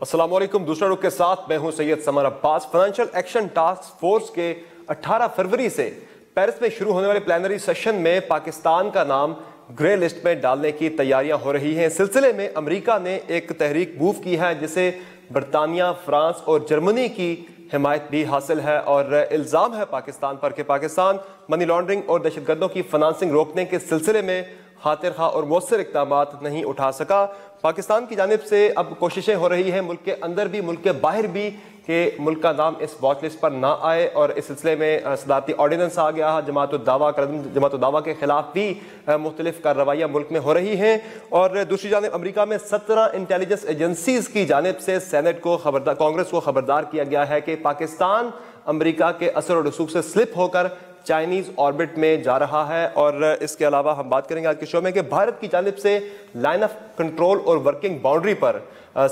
السلام علیکم. دوسرا رخ کے ساتھ میں ہوں سید سمر عباس. فائنینشیل ایکشن ٹاسک فورس کے 18 فروری سے پیرس میں شروع ہونے والے پلینری سیشن میں پاکستان کا نام گرے لسٹ میں ڈالنے کی تیاریاں ہو رہی ہیں. سلسلے میں امریکہ نے ایک تحریک موو کی ہے جسے برطانیہ، فرانس اور جرمنی کی حمایت بھی حاصل ہے، اور الزام ہے پاکستان پر کہ پاکستان منی لانڈرنگ اور دہشت گردوں کی فنانسنگ روکنے کے سلسلے میں خاطر خواہ اور مؤثر اقدامات نہیں اٹھا سکا. پاکستان کی جانب سے اب کوششیں ہو رہی ہیں ملک کے اندر بھی ملک کے باہر بھی کہ ملک کا نام اس واچ لسٹ پر نہ آئے، اور اس سلسلے میں صدارتی آرڈیننس آ گیا. جماعت الدعویٰ کے خلاف بھی مختلف کارروائیاں ملک میں ہو رہی ہیں. اور دوسری جانب امریکہ میں 17 انٹیلیجنس ایجنسیز کی جانب سے سینٹ کو کانگریس کو خبردار کیا گیا ہے کہ پاکستان امریکہ کے اثر و رسوخ سے سلپ ہو کر چائنیز آربٹ میں جا رہا ہے. اور اس کے علاوہ ہم بات کریں گے آج کے شو میں کہ بھارت کی جانب سے لائن آف کنٹرول اور ورکنگ باؤنڈری پر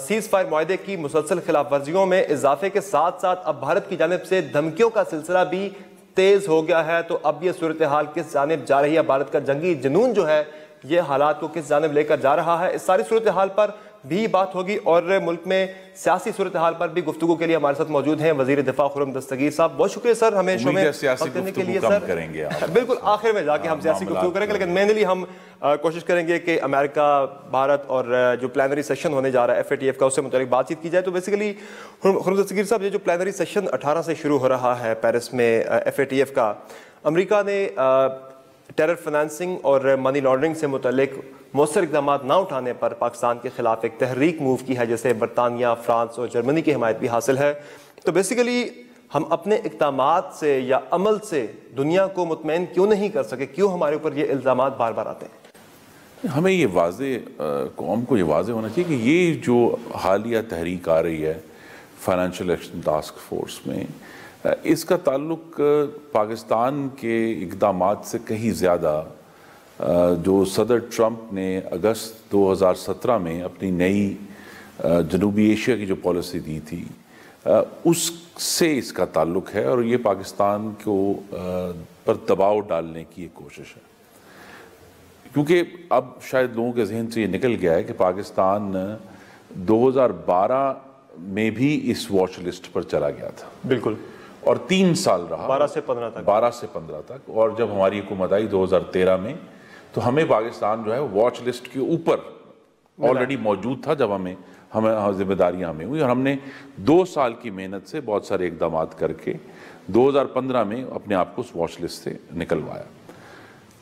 سیز فائر معاہدے کی مسلسل خلاف ورزیوں میں اضافے کے ساتھ ساتھ اب بھارت کی جانب سے دھمکیوں کا سلسلہ بھی تیز ہو گیا ہے. تو اب یہ صورتحال کس جانب جا رہی ہے، بھارت کا جنگی جنون جو ہے یہ حالات کو کس جانب لے کر جا رہا ہے، اس ساری صورتحال پر بھی بات ہوگی. اور ملک میں سیاسی صورتحال پر بھی گفتگو کے لیے ہمارے ساتھ موجود ہیں وزیر دفاع خرم دستگیر صاحب. بہت شکریہ سر ہمیں شو میں وقت دینے کے لیے. سر بالکل آخر میں جا کے ہم سیاسی گفتگو کریں گے، لیکن مینلی ہم کوشش کریں گے کہ امریکہ، بھارت اور جو پلینری سیشن ہونے جا رہا ہے FATF کا، اس سے متعلق بات چیت کی جائے. تو بیسیکلی خرم دستگیر صاحب، یہ جو پلینری سیشن 18 سے شروع ہو رہا ہے پیرس میں FATF کا، امریکہ نے ٹیرر فنانسنگ اور منی لانڈرنگ سے متعلق مؤثر اقدامات نہ اٹھانے پر پاکستان کے خلاف ایک تحریک موو کی ہے جسے برطانیہ، فرانس اور جرمنی کی حمایت بھی حاصل ہے. تو بیسیکلی ہم اپنے اقدامات سے یا عمل سے دنیا کو مطمئن کیوں نہیں کر سکے؟ کیوں ہمارے اوپر یہ الزامات بار بار آتے ہیں؟ ہمیں یہ واضح، قوم کو یہ واضح ہونا چاہیے کہ یہ جو حالیہ تحریک آ رہی ہے فائنینشیل ایکشن ٹاسک فورس میں، اس کا تعلق پاکستان کے اقدامات سے کہیں زیادہ جو صدر ٹرمپ نے اگست 2017 میں اپنی نئی جنوبی ایشیا کی جو پالیسی دی تھی اس سے اس کا تعلق ہے، اور یہ پاکستان کو پر دباؤ ڈالنے کی ایک کوشش ہے. کیونکہ اب شاید لوگوں کے ذہن سے یہ نکل گیا ہے کہ پاکستان 2012 میں بھی اس واچ لسٹ پر چلا گیا تھا. بالکل. اور 3 سال رہا، 12 سے 15 تک. اور جب ہماری حکومت آئی 2013 میں تو ہمیں پاکستان جو ہے واچ لسٹ کے اوپر آلریڈی موجود تھا جب ہمیں ذمہ داریاں ہمیں ہوئی، اور ہم نے 2 سال کی محنت سے بہت سارے اقدامات کر کے 2015 میں اپنے آپ کو اس واچ لسٹ سے نکلوایا.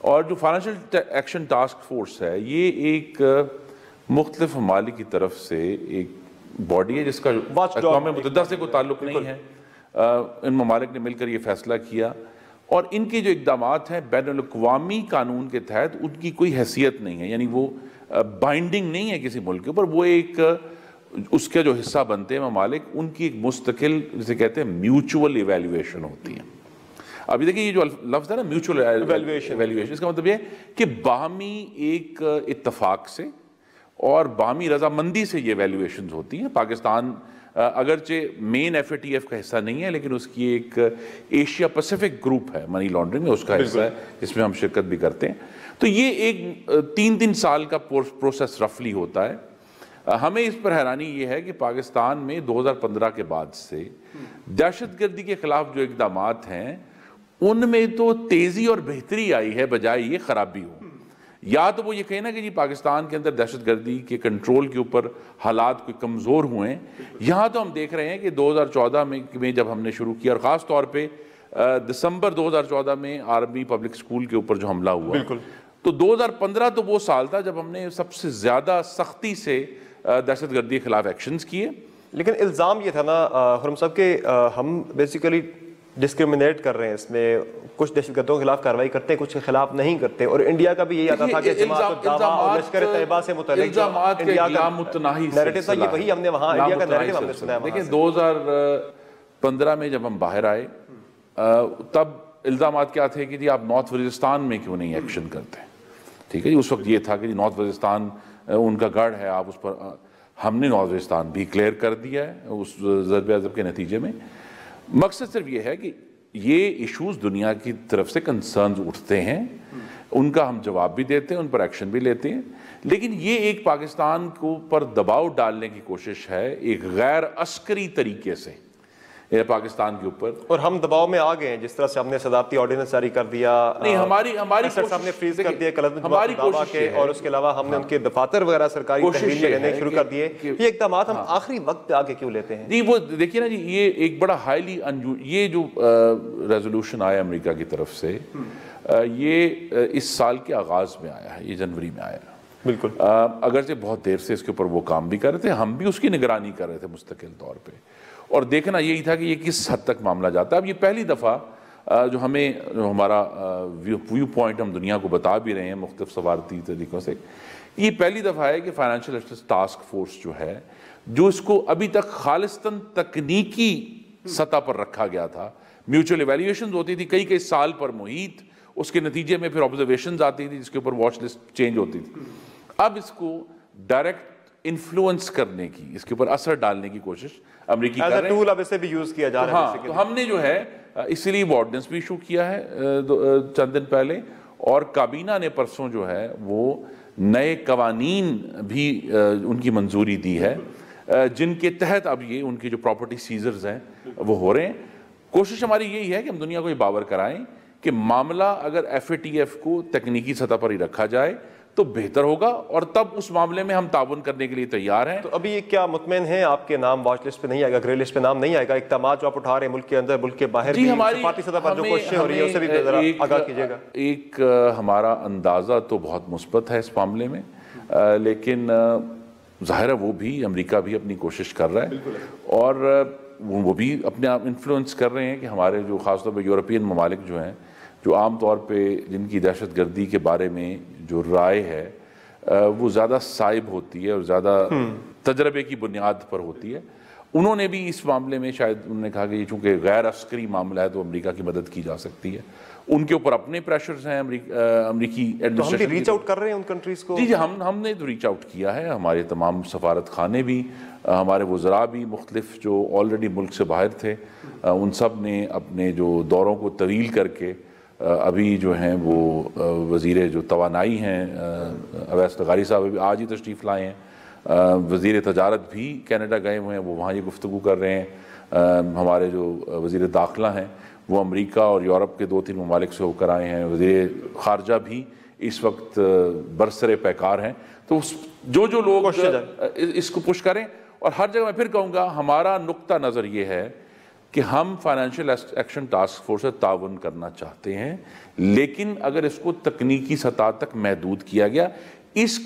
اور جو فائنینشیل ایکشن ٹاسک فورس ہے یہ ایک مختلف ممالک کی طرف سے ایک باڈی ہے جس کا اقوام متحدہ سے کوئی تعلق نہیں ہے. ان ممالک نے مل کر یہ فیصلہ کیا، اور ان کے جو اقدامات ہیں بین الاقوامی قانون کے تحت ان کی کوئی حیثیت نہیں ہے، یعنی وہ بائنڈنگ نہیں ہے کسی ملک کے اوپر. وہ ایک اس کے جو حصہ بنتے ہیں ممالک، ان کی ایک مستقل جسے کہتے ہیں میوچول ایویلیویشن ہوتی ہے. ابھی دیکھیں یہ جو لفظ ہے نا میوچول ایویلیویشن، اس کا مطلب یہ ہے کہ باہمی ایک اتفاق سے اور باہمی رضامندی سے یہ ایویلیویشنز ہوتی ہیں. پاکستان اگرچہ مین FATF کا حصہ نہیں ہے، لیکن اس کی ایک ایشیا پیسیفک گروپ ہے منی لانڈرنگ میں، اس کا حصہ ہے جس میں ہم شرکت بھی کرتے ہیں. تو یہ ایک 3 سال کا پروسیس رفلی ہوتا ہے. ہمیں اس پر حیرانی یہ ہے کہ پاکستان میں 2015 کے بعد سے دہشت گردی کے خلاف جو اقدامات ہیں ان میں تو تیزی اور بہتری آئی ہے بجائے یہ خرابی ہو. یا تو وہ یہ کہیں نا کہ جی پاکستان کے اندر دہشت گردی کے کنٹرول کے اوپر حالات کوئی کمزور ہوئے ہیں. یہاں تو ہم دیکھ رہے ہیں کہ 2014 میں جب ہم نے شروع کیا، اور خاص طور پہ دسمبر 2014 میں آرمی پبلک اسکول کے اوپر جو حملہ ہوا، تو 2015 تو وہ سال تھا جب ہم نے سب سے زیادہ سختی سے دہشت گردی کے خلاف ایکشنز کیے. لیکن الزام یہ تھا نا خرم صاحب کہ ہم بیسیکلی ڈسکرمنیٹ کر رہے ہیں، اس میں کچھ دہشت گردوں کے خلاف کارروائی کرتے ہیں، کچھ کے خلاف نہیں کرتے. اور انڈیا کا بھی یہی آتا تھا کہ جماعت الدعویٰ اور لشکر طیبہ سے متعلق انڈیا کا نیریٹو تھا، یہ وہی ہم نے وہاں انڈیا کا نیریٹو ہم نے سنا ہے. دیکھیں 2015 میں جب ہم باہر آئے تب الزامات کیا تھے کہ جی آپ نارتھ وزیرستان میں کیوں نہیں ایکشن کرتے. ٹھیک ہے جی، اس وقت یہ تھا کہ جی نارتھ وزیرستان ان کا گڑھ ہے، آپ اس پر. ہم نے نارتھ وزیرستان بھی کلیئر کر دیا ہے اس ضرب عضب کے نتیجے میں. مقصد صرف یہ ہے کہ یہ ایشوز دنیا کی طرف سے کنسرنز اٹھتے ہیں، ان کا ہم جواب بھی دیتے ہیں، ان پر ایکشن بھی لیتے ہیں، لیکن یہ ایک پاکستان کو پر دباؤ ڈالنے کی کوشش ہے ایک غیر عسکری طریقے سے پاکستان کے اوپر. اور ہم دباؤ میں آ گئے ہیں، جس طرح سے ہم نے صدارتی آرڈیننس جاری کر دیا، نہیں ہماری صاحب نے فریز کر دیا ہماری کوشش کے، اور اس کے علاوہ ہم نے ان کے دفاتر وغیرہ سرکاری تحویل میں لینے شروع کر دیے. یہ اقدامات ہم آخری وقت پہ آگے کیوں لیتے ہیں؟ جی وہ دیکھیے نا جی، یہ ایک بڑا ہائیلی یہ جو ریزولوشن آیا امریکہ کی طرف سے، یہ اس سال کے آغاز میں آیا ہے، یہ جنوری میں آیا ہے. بالکل. اگرچہ بہت دیر سے اس کے اوپر وہ کام بھی کر رہے تھے، ہم بھی اس کی نگرانی کر رہے تھے مستقل طور پہ، اور دیکھنا یہی تھا کہ یہ کس حد تک معاملہ جاتا ہے. اب یہ پہلی دفعہ جو ہمارا ویو پوائنٹ ہم دنیا کو بتا بھی رہے ہیں مختلف سفارتی طریقوں سے، یہ پہلی دفعہ ہے کہ فائنینشیل اسسٹنس ٹاسک فورس جو ہے، جو اس کو ابھی تک خالصتاً تکنیکی سطح پر رکھا گیا تھا، میوچل ایویلیویشنز ہوتی تھی کئی سال پر محیط، اس کے نتیجے میں پھر آبزرویشنز آتی تھی جس کے اوپر واچ لسٹ چینج ہوتی تھی. اب اس کو ڈائریکٹ انفلوئنس کرنے کی، اس کے اوپر اثر ڈالنے کی کوشش امریکی کر رہے ہیں. ٹول اب اسے بھی یوز کیا جا رہا ہے. تو ہم نے جو ہے اسی لیے آرڈیننس بھی ایشو کیا ہے چند دن پہلے، اور کابینہ نے پرسوں جو ہے وہ نئے قوانین بھی ان کی منظوری دی ہے، جن کے تحت اب یہ ان کی جو پراپرٹی سیزرز ہیں وہ ہو رہے ہیں. کوشش ہماری یہی ہے کہ ہم دنیا کو یہ باور کرائیں کہ معاملہ اگر ایف اے ٹی ایف کو تکنیکی سطح پر ہی رکھا جائے تو بہتر ہوگا، اور تب اس معاملے میں ہم تعاون کرنے کے لیے تیار ہیں. تو ابھی کیا مطمئن ہیں آپ کے نام واچ لسٹ پہ نہیں آئے گا، گرے لسٹ پہ نام نہیں آئے گا؟ اقدامات جو آپ اٹھا رہے ہیں ملک کے اندر ملک کے باہر بھی، سفارتی سطح پر جو کوششیں ہو رہی ہیں اسے بھی ذرا آگاہ کیجیے گا. ایک ہمارا اندازہ تو بہت مثبت ہے اس معاملے میں، لیکن ظاہر ہے وہ بھی امریکہ بھی اپنی کوشش کر رہا ہے، اور وہ بھی اپنے آپ انفلوئنس کر رہے ہیں کہ ہمارے جو خاص طور پہ یورپین ممالک جو ہیں، جو عام طور پہ جن کی دہشت گردی کے بارے میں جو رائے ہے وہ زیادہ صائب ہوتی ہے اور زیادہ تجربے کی بنیاد پر ہوتی ہے، انہوں نے بھی اس معاملے میں شاید انہوں نے کہا کہ یہ چونکہ غیر عسکری معاملہ ہے تو امریکہ کی مدد کی جا سکتی ہے. ان کے اوپر اپنے پریشرز ہیں امریکی ایڈمنسٹریشن. تو ہم بھی ریچ آؤٹ کر رہے ہیں ان کنٹریز کو؟ جی ہم نے تو ریچ آؤٹ کیا ہے، ہمارے تمام سفارت خانے بھی، ہمارے وزراء بھی مختلف جو آلریڈی ملک سے باہر تھے، ان سب نے اپنے جو دوروں کو طویل کر کے ابھی جو ہیں وہ وزیر جو توانائی ہیں اویس لغاری صاحب ابھی آج ہی تشریف لائے ہیں، وزیر تجارت بھی کینیڈا گئے ہوئے ہیں، وہ وہاں یہ گفتگو کر رہے ہیں. ہمارے جو وزیر داخلہ ہیں وہ امریکہ اور یورپ کے 2-3 ممالک سے ہو کر آئے ہیں، وزیر خارجہ بھی اس وقت برسر پیکار ہیں. تو جو لوگ اس کو پش کریں، اور ہر جگہ میں پھر کہوں گا ہمارا نقطہ نظر یہ ہے کہ ہم فائنینشیل ایکشن ٹاسک فورس سے تعاون کرنا چاہتے ہیں، لیکن اگر اس کو تکنیکی سطح تک محدود کیا گیا، اس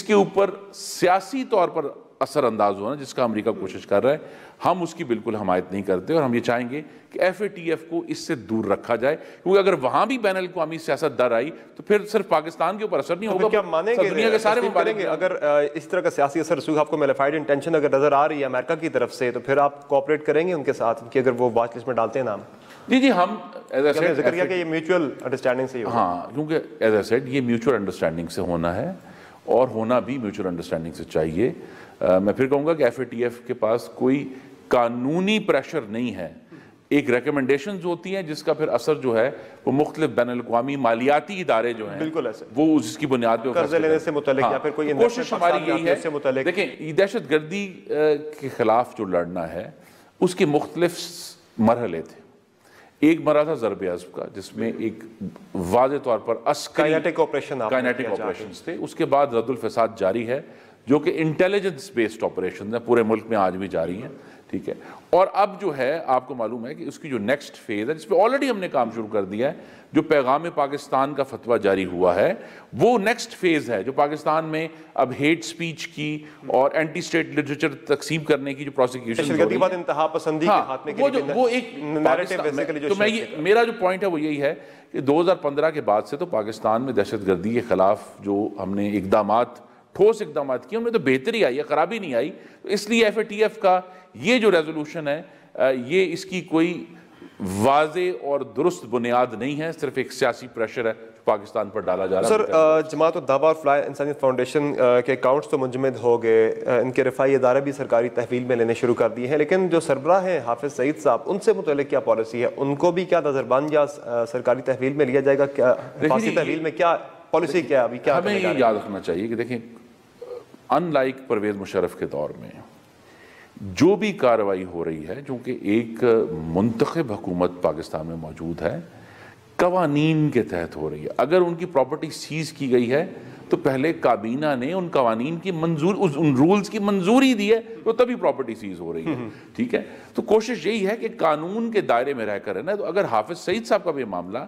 کے اوپر سیاسی طور پر اثر انداز ہونا جس کا امریکہ کوشش کر رہا ہے، ہم اس کی بالکل حمایت نہیں کرتے، اور ہم یہ چاہیں گے کہ ایف اے ٹی ایف کو اس سے دور رکھا جائے، کیونکہ اگر وہاں بھی بین الاقوامی سیاست در آئی تو پھر صرف پاکستان کے اوپر اثر نہیں ہوگا، کیا مانیں گے دنیا کے سارے ممالک گے اگر اس طرح کا سیاسی اثر رسوخ آپ کو میلیفائڈ انٹینشن اگر نظر آ رہی ہے امریکہ کی طرف سے، تو پھر آپ کوآپریٹ کریں گے ان کے ساتھ کہ اگر وہ واچ لسٹ میں ڈالتے ہیں نام؟ جی ہم ذکر کیا کہ یہ میوچل انڈرسٹینڈنگ سے ہی ہوگا. ہاں، کیونکہ ایز اے سیڈ یہ میوچل انڈرسٹینڈنگ سے ہونا ہے، اور ہونا بھی میوچل انڈرسٹینڈنگ سے چاہیے. میں پھر کہوں گا کہ ایف اے ٹی ایف کے پاس کوئی قانونی پریشر نہیں ہے، ایک ریکمنڈیشنز ہوتی ہیں جس کا پھر اثر جو ہے وہ مختلف بین الاقوامی مالیاتی ادارے جو ہیں بالکل ایسے وہ اس کی بنیاد پہ قرضے لینے سے متعلق یا پھر کوئی کوشش ہماری یہی ہے. دیکھیں یہ دہشت گردی کے خلاف جو لڑنا ہے اس کے مختلف مرحلے تھے. ایک مرحلہ تھا ضرب عضب کا، جس میں ایک واضح طور پر عسکری کائنیٹک آپریشنز تھے. اس کے بعد رد الفساد جاری ہے جو کہ انٹیلیجنس بیسڈ آپریشن ہیں، پورے ملک میں آج بھی جاری ہیں. ٹھیک ہے، اور اب جو ہے آپ کو معلوم ہے کہ اس کی جو نیکسٹ فیز ہے جس پہ آلریڈی ہم نے کام شروع کر دیا ہے، جو پیغام پاکستان کا فتویٰ جاری ہوا ہے، وہ نیکسٹ فیز ہے جو پاکستان میں اب ہیٹ سپیچ کی اور اینٹی اسٹیٹ لٹریچر تقسیم کرنے کی جو پروسیکیوشن کے بعد انتہا پسندی کے خاتمے کے لیے وہ ایک تو میرا جو پوائنٹ ہے وہ یہی ہے کہ 2015 کے بعد سے تو پاکستان میں دہشت گردی کے خلاف جو ہم نے ٹھوس اقدامات کیے ان میں تو بہتری آئی ہے، خرابی نہیں آئی. اس لیے ایف اے ٹی ایف کا یہ جو ریزولوشن ہے یہ اس کی کوئی واضح اور درست بنیاد نہیں ہے، صرف ایک سیاسی پریشر ہے. پاکستان پر ڈالا جا رہا ہے. سر جماعت الدعوہ اور فلاح انسانیت فاؤنڈیشن کے اکاؤنٹس تو منجمد ہو گئے, ان کے رفائی ادارے بھی سرکاری تحویل میں لینے شروع کر دیے ہیں, لیکن جو سربراہ ہیں حافظ سعید صاحب, ان سے متعلق کیا پالیسی ہے؟ ان کو بھی کیا نظربند یا سرکاری تحویل میں لیا جائے گا؟ کیا حفاظتی تحویل میں کیا پالیسی کیا ابھی کیا؟ ہمیں یہ یاد رکھنا چاہیے کہ دیکھیں, ان لائک پرویز مشرف کے دور میں جو بھی کارروائی ہو رہی ہے, چونکہ ایک منتخب حکومت پاکستان میں موجود ہے, قوانین کے تحت ہو رہی ہے. اگر ان کی پراپرٹی سیز کی گئی ہے تو پہلے کابینہ نے ان قوانین کی منظور, ان رولز کی منظوری دی ہے تو تبھی پراپرٹی سیز ہو رہی ہے. ٹھیک ہے, تو کوشش یہی ہے کہ قانون کے دائرے میں رہ کر ہے نا. تو اگر حافظ سعید صاحب کا بھی معاملہ,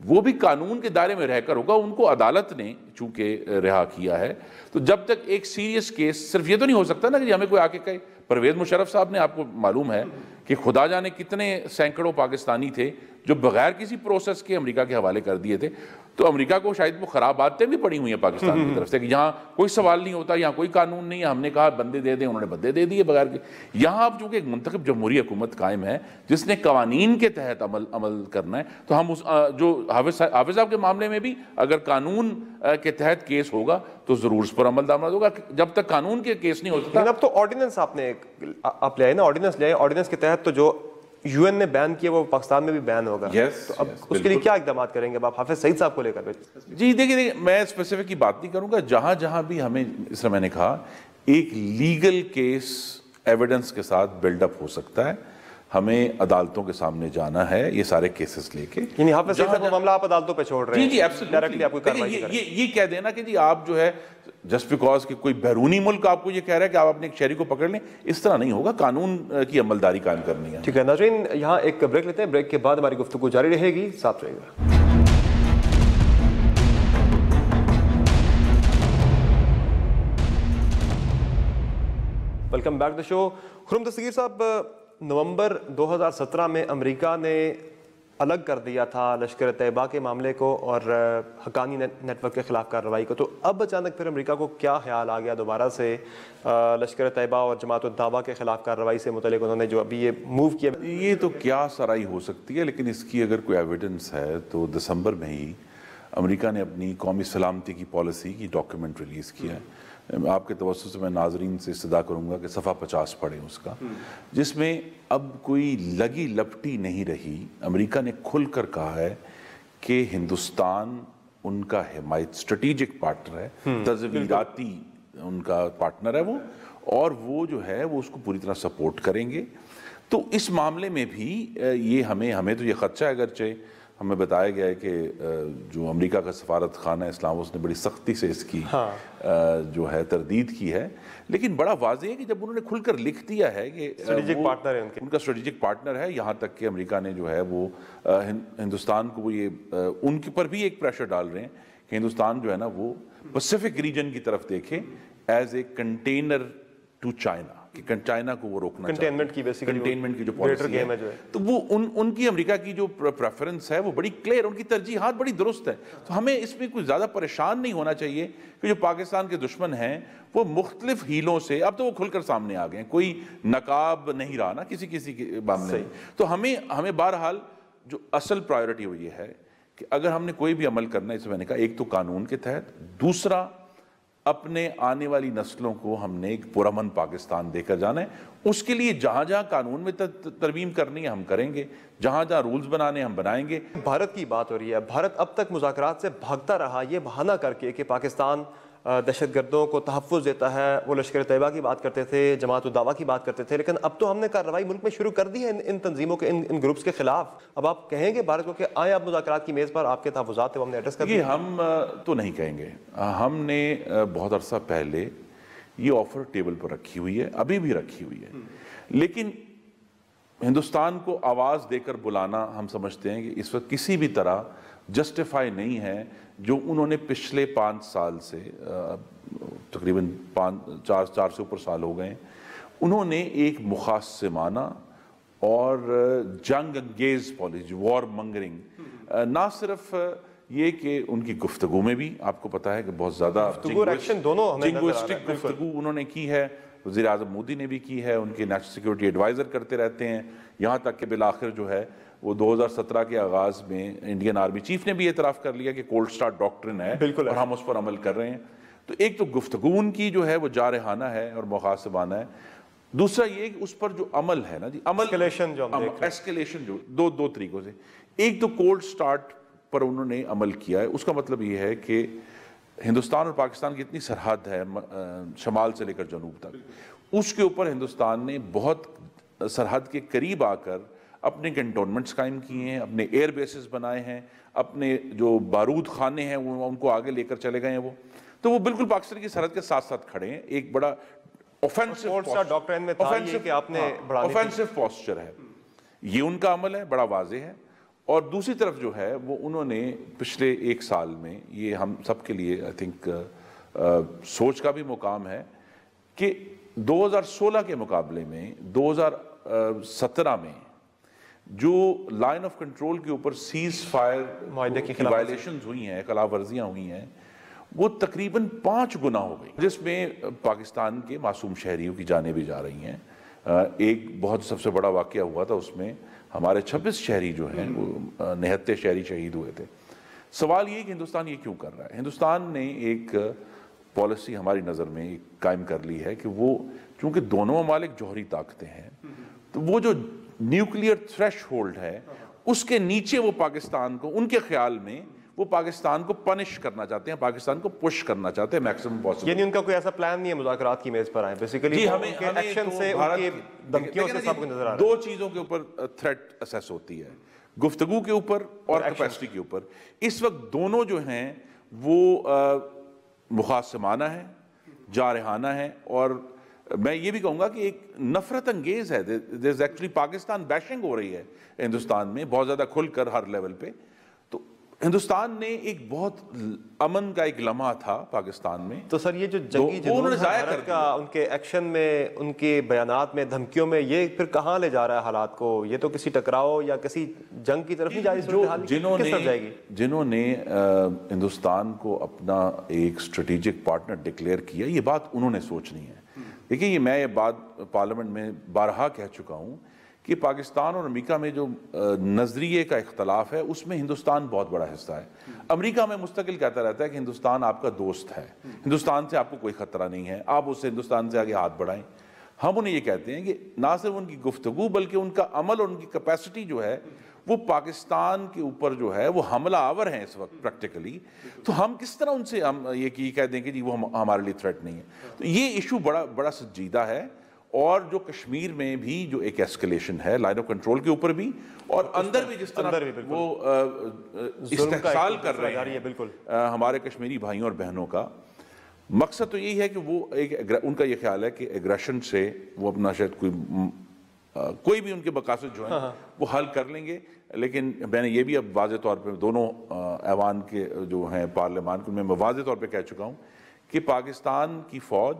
وہ بھی قانون کے دائرے میں رہ کر ہوگا. ان کو عدالت نے چونکہ رہا کیا ہے, تو جب تک ایک سیریس کیس, صرف یہ تو نہیں ہو سکتا نا کہ ہمیں کوئی آ کے کہے. پرویز مشرف صاحب نے, آپ کو معلوم ہے کہ خدا جانے کتنے سینکڑوں پاکستانی تھے جو بغیر کسی پروسیس کے امریکہ کے حوالے کر دیے تھے. تو امریکہ کو شاید وہ خراب باتیں بھی پڑی ہوئی ہیں پاکستان کی طرف سے کہ یہاں کوئی سوال نہیں ہوتا, یہاں کوئی قانون نہیں ہے, ہم نے کہا بندے دے دیں, انہوں نے بندے دے دیے بغیر کے. یہاں اب چونکہ ایک منتخب جمہوری حکومت قائم ہے جس نے قوانین کے تحت عمل کرنا ہے, تو ہم جو حافظ صاحب کے معاملے میں بھی اگر قانون کے تحت کیس ہوگا تو ضرور اس پر عمل درآمد ہوگا. جب تک قانون کے کیس نہیں ہوتا. لیکن اب تو آرڈیننس آپ لے آئے نا, آرڈیننس لے آئے, آرڈیننس کے تحت تو جو یو این نے بین کیا وہ پاکستان میں بھی بین ہوگا. تو اب اس کے لیے کیا اقدامات کریں گے آپ حافظ سعید صاحب کو لے کر؟ جی دیکھیے, میں اسپیسیفک کی بات نہیں کروں گا. جہاں جہاں بھی ہمیں, اس طرح میں نے کہا, ایک لیگل کیس ایویڈنس کے ساتھ بلڈ اپ ہو سکتا ہے, ہمیں عدالتوں کے سامنے جانا ہے یہ سارے کیسز لے کے. یعنی حافظ صاحب کا معاملہ آپ عدالتوں پہ چھوڑ رہے ہیں؟ جی ڈائریکٹلی آپ کو کارروائی کریں. یہ کہہ دینا کہ جی آپ جو ہے جسٹ بیکاز کہ کوئی بیرونی ملک آپ کو یہ کہہ رہا ہے کہ آپ اپنے ایک شہری کو پکڑ لیں, اس طرح نہیں ہوگا. قانون کی عملداری قائم کرنی ہے. ٹھیک ہے ناظرین, یہاں ایک بریک لیتے ہیں, بریک کے بعد ہماری گفتگو جاری رہے گی, ساتھ رہے گا. ویلکم بیک دا شو. خرم دستگیر صاحب, نومبر 2017 میں امریکہ نے الگ کر دیا تھا لشکر طیبہ کے معاملے کو اور حقانی نیٹ ورک کے خلاف کارروائی کو, تو اب اچانک پھر امریکہ کو کیا خیال آ گیا دوبارہ سے لشکر طیبہ اور جماعت الدعوہ کے خلاف کارروائی سے متعلق انہوں نے جو ابھی یہ موو کیا؟ یہ تو کیا سرائی ہو سکتی ہے, لیکن اس کی اگر کوئی ایویڈنس ہے تو دسمبر میں ہی امریکہ نے اپنی قومی سلامتی کی پالیسی کی ڈاکیومنٹ ریلیز کیا ہے. آپ کے توسط سے میں ناظرین سے استدعا کروں گا کہ صفحہ 50 پڑھیں اس کا, جس میں اب کوئی لگی لپٹی نہیں رہی. امریکہ نے کھل کر کہا ہے کہ ہندوستان ان کا حمایت اسٹریٹجک پارٹنر ہے, تزویراتی ان کا پارٹنر ہے وہ, اور وہ جو ہے وہ اس کو پوری طرح سپورٹ کریں گے. تو اس معاملے میں بھی یہ ہمیں تو یہ خدشہ ہے, اگرچہ ہمیں بتایا گیا ہے کہ جو امریکہ کا سفارت خانہ اسلام اس نے بڑی سختی سے اس کی جو ہے تردید کی ہے, لیکن بڑا واضح ہے کہ جب انہوں نے کھل کر لکھ دیا ہے کہ ان کا اسٹریٹجک پارٹنر ہے, یہاں تک کہ امریکہ نے جو ہے وہ ہندوستان کو وہ یہ ان کے پر بھی ایک پریشر ڈال رہے ہیں کہ ہندوستان جو ہے نا وہ پیسیفک ریجن کی طرف دیکھے as a container to China, کہ چائنا کو وہ روکنا چاہتے ہیں, کنٹینمنٹ کی جو پالیسی ہے. تو وہ ان کی امریکہ کی جو پریفرنس ہے وہ بڑی کلیئر, ان کی ترجیحات بڑی درست ہے. تو ہمیں اس میں کوئی زیادہ پریشان نہیں ہونا چاہیے کہ جو پاکستان کے دشمن ہیں وہ مختلف ہیلوں سے, اب تو وہ کھل کر سامنے آ گئے ہیں, کوئی نقاب نہیں رہا نا کسی کے معاملے میں. تو ہمیں بہرحال جو اصل پرائیورٹی وہ یہ ہے کہ اگر ہم نے کوئی بھی عمل کرنا ہے, اس میں نے کہا ایک تو قانون کے تحت, دوسرا اپنے آنے والی نسلوں کو ہم نے ایک پرامن پاکستان دے کر جانا ہے. اس کے لیے جہاں جہاں قانون میں ترمیم کرنی ہے ہم کریں گے, جہاں جہاں رولز بنانے ہم بنائیں گے. بھارت کی بات ہو رہی ہے, بھارت اب تک مذاکرات سے بھاگتا رہا یہ بہانہ کر کے کہ پاکستان دہشت گردوں کو تحفظ دیتا ہے. وہ لشکر طیبہ کی بات کرتے تھے, جماعت الدعوہ کی بات کرتے تھے, لیکن اب تو ہم نے کارروائی ملک میں شروع کر دی ہے ان تنظیموں کے, ان گروپس کے خلاف. اب آپ کہیں گے بھارت کو کہ آئیں اب مذاکرات کی میز پر, آپ کے تحفظات تھے وہ ہم نے ایڈریس کر دیے؟ یہ ہم تو نہیں کہیں گے. ہم نے بہت عرصہ پہلے یہ آفر ٹیبل پر رکھی ہوئی ہے, ابھی بھی رکھی ہوئی ہے, لیکن ہندوستان کو آواز دے کر بلانا ہم سمجھتے ہیں کہ اس وقت کسی بھی طرح جسٹیفائی نہیں ہے جو انہوں نے پچھلے 5 سال سے, تقریباً 4 سے اوپر سال ہو گئے, انہوں نے ایک مخاصمانہ اور جنگ انگیز پالیسی, وار منگرنگ, نہ صرف یہ کہ ان کی گفتگو میں بھی آپ کو پتا ہے کہ بہت زیادہ جنگوسٹک گفتگو انہوں نے کی ہے, وزیر اعظم مودی نے بھی کی ہے, ان کے نیشنل سیکورٹی ایڈوائزر کرتے رہتے ہیں, یہاں تک کہ بالآخر جو ہے وہ 2017 کے آغاز میں انڈین آرمی چیف نے بھی اعتراف کر لیا کہ کولڈ سٹارٹ ڈاکٹرن ہے اور ہم اس پر عمل کر رہے ہیں. تو ایک تو گفتگو ان کی جو ہے وہ جارحانہ ہے اور محاسبانہ ہے. دوسرا یہ کہ اس پر جو عمل ہے نا جی, عمل ایسکیلیشن جو دو طریقوں سے. ایک تو کولڈ سٹارٹ پر انہوں نے عمل کیا ہے, اس کا مطلب یہ ہے کہ ہندوستان اور پاکستان کی اتنی سرحد ہے شمال سے لے کر جنوب تک, اس کے اوپر ہندوستان نے بہت سرحد کے قریب آ کر اپنے کنٹونمنٹس قائم کیے ہیں, اپنے ایئر بیسز بنائے ہیں, اپنے جو بارود خانے ہیں ان کو آگے لے کر چلے گئے ہیں وہ. تو وہ بالکل پاکستان کی سرحد کے ساتھ ساتھ کھڑے ہیں. ایک بڑا اوفینسو پوسچر ہے, یہ ان کا عمل ہے, بڑا واضح ہے. اور دوسری طرف جو ہے وہ انہوں نے پچھلے ایک سال میں, یہ ہم سب کے لیے آئی تھنک سوچ کا بھی مقام ہے کہ 2016 کے مقابلے میں 2017 میں جو لائن آف کنٹرول کے اوپر سیز فائر کی وائلیشنز ہوئی ہیں, خلاف ورزیاں ہوئی ہیں, وہ تقریباً 5 گنا ہو گئی, جس میں پاکستان کے معصوم شہریوں کی جانیں بھی جا رہی ہیں. ایک بہت سب سے بڑا واقعہ ہوا تھا, اس میں ہمارے 26 شہری جو ہیں وہ نہتے شہری شہید ہوئے تھے. سوال یہ کہ ہندوستان یہ کیوں کر رہا ہے. ہندوستان نے ایک پالیسی ہماری نظر میں قائم کر لی ہے کہ وہ چونکہ دونوں ممالک جوہری طاقتیں ہیں, تو وہ جو نیوکلیئر تھریش ہولڈ ہے اس کے نیچے وہ پاکستان کو, ان کے خیال میں وہ پاکستان کو پنش کرنا چاہتے ہیں, پاکستان کو پش کرنا چاہتے ہیں میکسیمم پاسبل. یعنی ان کا کوئی ایسا پلان نہیں ہے مذاکرات کی میز پر آئیں, بیسیکلی ہمیں ایکشن سے, ان کی دھمکیوں سے سب کو نظر آ رہا ہے. 2 چیزوں کے اوپر تھریٹ اسیس ہوتی ہے, گفتگو کے اوپر اور کیپیسٹی کے اوپر. اس وقت دونوں جو ہیں وہ مخاصمانہ ہے, جارحانہ ہے, اور میں یہ بھی کہوں گا کہ ایک نفرت انگیز ہے. ایکچولی پاکستان بیشنگ ہو رہی ہے ہندوستان میں بہت زیادہ کھل کر ہر لیول پہ. تو ہندوستان نے ایک بہت امن کا ایک لمحہ تھا پاکستان میں. تو سر یہ جو جنگی جنون ہے کا ان کے ایکشن میں, ان کے بیانات میں, دھمکیوں میں, یہ پھر کہاں لے جا رہا ہے حالات کو؟ یہ تو کسی ٹکراؤ یا کسی جنگ کی طرف نہیں جا رہی. جنہوں نے ہندوستان کو اپنا ایک اسٹریٹجک پارٹنر ڈکلیئر کیا, یہ بات انہوں نے سوچنی ہے. دیکھیں یہ میں یہ بات پارلیمنٹ میں بارہا کہہ چکا ہوں کہ پاکستان اور امریکہ میں جو نظریے کا اختلاف ہے اس میں ہندوستان بہت بڑا حصہ ہے. امریکہ میں مستقل کہتا رہتا ہے کہ ہندوستان آپ کا دوست ہے, ہندوستان سے آپ کو کوئی خطرہ نہیں ہے, آپ اس سے ہندوستان سے آگے ہاتھ بڑھائیں. ہم انہیں یہ کہتے ہیں کہ نہ صرف ان کی گفتگو بلکہ ان کا عمل اور ان کی کیپیسٹی جو ہے وہ پاکستان کے اوپر جو ہے وہ حملہ آور ہیں اس وقت پریکٹیکلی. تو ہم کس طرح ان سے ہم یہ کہہ دیں کہ جی وہ ہمارے لیے تھریٹ نہیں ہے. تو یہ ایشو بڑا سنجیدہ ہے. اور جو کشمیر میں بھی جو ایک ایسکیلیشن ہے لائن آف کنٹرول کے اوپر بھی, اور اندر بھی جس طرح وہ استحصال کر رہے ہیں ہمارے کشمیری بھائیوں اور بہنوں کا, مقصد تو یہی ہے کہ وہ ان کا یہ خیال ہے کہ ایگریشن سے وہ اپنا شاید کوئی بھی ان کے مقاصد جو ہیں وہ حل کر لیں گے. لیکن میں نے یہ بھی اب واضح طور پہ دونوں ایوان کے جو ہیں پارلیمان کو میں واضح طور پہ کہہ چکا ہوں کہ پاکستان کی فوج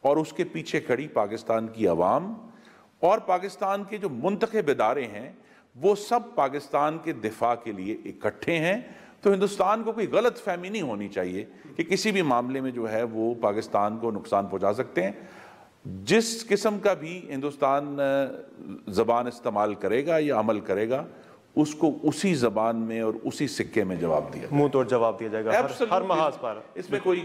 اور اس کے پیچھے کھڑی پاکستان کی عوام اور پاکستان کے جو منتخب ادارے ہیں وہ سب پاکستان کے دفاع کے لیے اکٹھے ہیں. تو ہندوستان کو کوئی غلط فہمی نہیں ہونی چاہیے کہ کسی بھی معاملے میں جو ہے وہ پاکستان کو نقصان پہنچا سکتے ہیں. جس قسم کا بھی ہندوستان زبان استعمال کرے گا یا عمل کرے گا اس کو اسی زبان میں اور اسی سکے میں جواب دیا, منہ توڑ جواب دیا جائے گا ہر محاذ پر. اس میں کوئی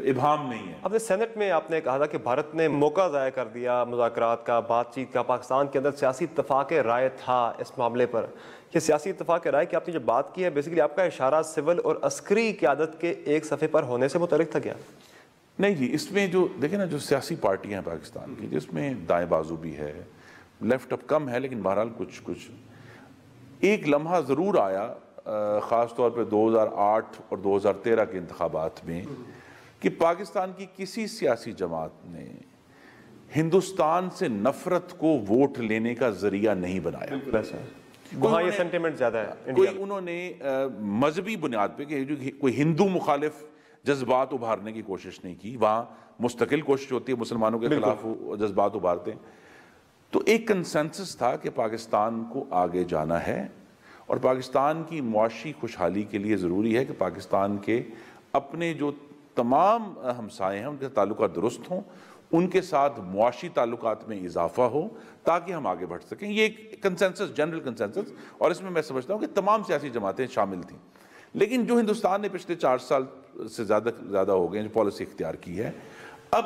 ابہام نہیں ہے. اپنے سینٹ میں آپ نے کہا تھا کہ بھارت نے موقع ضائع کر دیا مذاکرات کا, بات چیت کا. پاکستان کے اندر سیاسی اتفاق رائے تھا اس معاملے پر. یہ سیاسی اتفاق رائے کی آپ نے جو بات کی ہے بیسیکلی آپ کا اشارہ سول اور عسکری قیادت کے ایک صفحے پر ہونے سے متعلق تھا کیا؟ نہیں جی, اس میں جو دیکھیں نا جو سیاسی پارٹیاں ہیں پاکستان کی جس میں دائیں بازو بھی ہے, لیفٹ اب کم ہے, لیکن بہرحال کچھ ایک لمحہ ضرور آیا خاص طور پہ 2008 اور 2013 کے انتخابات میں کہ پاکستان کی کسی سیاسی جماعت نے ہندوستان سے نفرت کو ووٹ لینے کا ذریعہ نہیں بنایا. وہاں یہ سینٹیمنٹ زیادہ ہے. کوئی انہوں نے مذہبی بنیاد پہ کہ کوئی ہندو مخالف جذبات ابھارنے کی کوشش نہیں کی. وہاں مستقل کوشش ہوتی ہے مسلمانوں کے خلاف جذبات ابھارتے ہیں. تو ایک کنسنسس تھا کہ پاکستان کو آگے جانا ہے اور پاکستان کی معاشی خوشحالی کے لیے ضروری ہے کہ پاکستان کے اپنے جو تمام ہمسائے ہیں ان کے تعلقات درست ہوں, ان کے ساتھ معاشی تعلقات میں اضافہ ہو تاکہ ہم آگے بڑھ سکیں. یہ ایک کنسنسس، جنرل کنسنسس، اور اس میں میں سمجھتا ہوں کہ تمام سیاسی جماعتیں شامل تھیں. لیکن جو ہندوستان نے پچھلے 4 سال سے زیادہ ہو گئے جو پالیسی اختیار کی ہے، اب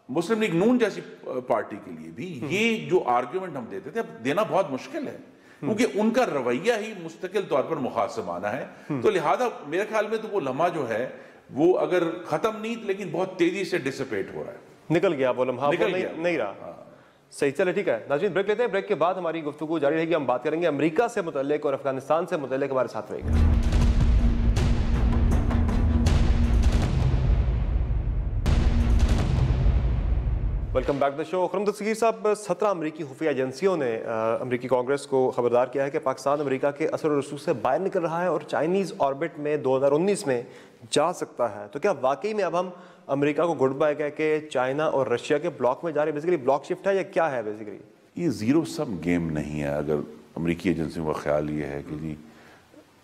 مسلم لیگ نون جیسی پارٹی کے لیے بھی یہ جو آرگیومنٹ ہم دیتے تھے اب دینا بہت مشکل ہے، کیونکہ ان کا رویہ ہی مستقل طور پر مخاصمانہ ہے. تو لہذا میرے خیال میں تو وہ لمحہ جو ہے وہ اگر ختم نہیں لیکن بہت تیزی سے ڈسپیٹ ہو رہا ہے، نکل گیا وہ لمحہ، نہیں رہا. صحیح، چلے ٹھیک ہے ناظرین، بریک لیتے ہیں. بریک کے بعد ہماری گفتگو جاری رہے گی. ہم بات کریں گے امریکہ سے متعلق اور افغانستان سے متعلق. ہمارے ساتھ رہے گا. ویلکم بیک دا شو. خرم دستگیر صاحب، 17 امریکی خفیہ ایجنسیوں نے امریکی کانگریس کو خبردار کیا ہے کہ پاکستان امریکہ کے اثر و رسوخ سے باہر نکل رہا ہے اور چائنیز آربٹ میں 2019 میں جا سکتا ہے. تو کیا واقعی میں اب ہم امریکہ کو گڈ بائی کہہ کے چائنا اور رشیا کے بلاک میں جا رہے ہیں؟ بیسیکلی بلاک شفٹ ہے یا کیا ہے بیسیکلی؟ یہ زیرو سم گیم نہیں ہے. اگر امریکی ایجنسیوں کا خیال یہ ہے کہ جی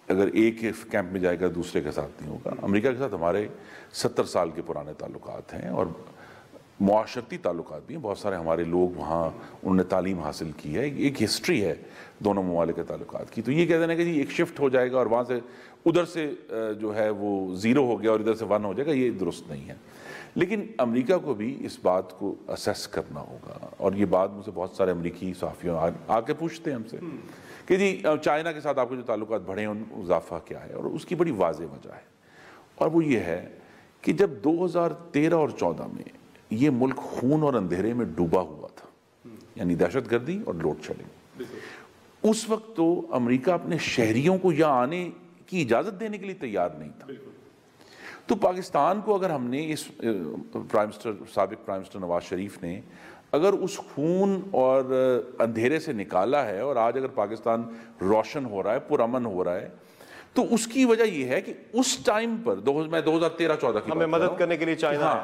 اگر ایک کیمپ میں جائے گا دوسرے کے ساتھ نہیں ہوگا. امریکہ کے ساتھ ہمارے 70 سال کے پرانے تعلقات ہیں اور معاشرتی تعلقات بھی ہیں. بہت سارے ہمارے لوگ وہاں انہوں نے تعلیم حاصل کی ہے. ایک ہسٹری ہے دونوں ممالک کے تعلقات کی. تو یہ کہہ دینا کہ جی ایک شفٹ ہو جائے گا اور وہاں سے ادھر سے جو ہے وہ زیرو ہو گیا اور ادھر سے 1 ہو جائے گا، یہ درست نہیں ہے. لیکن امریکہ کو بھی اس بات کو اسیس کرنا ہوگا. اور یہ بات مجھ سے بہت سارے امریکی صحافیوں آ کے پوچھتے ہیں ہم سے کہ جی چائنا کے ساتھ آپ کے جو تعلقات بڑھے ہیں ان اضافہ کیا ہے، اور اس کی بڑی واضح وجہ ہے. اور وہ یہ ہے کہ جب 2013 اور 14 میں یہ ملک خون اور اندھیرے میں ڈوبا ہوا تھا، یعنی دہشت گردی اور لوڈ شیڈنگ، اس وقت تو امریکہ اپنے شہریوں کو یہاں آنے کی اجازت دینے کے لیے تیار نہیں تھا. تو پاکستان کو اگر ہم نے اس سابق پرائم منسٹر نواز شریف نے اگر اس خون اور اندھیرے سے نکالا ہے اور آج اگر پاکستان روشن ہو رہا ہے، پرامن ہو رہا ہے، تو اس کی وجہ یہ ہے کہ اس ٹائم پر میں 2013-14 کی ہمیں مدد کرنے کے لیے چائنا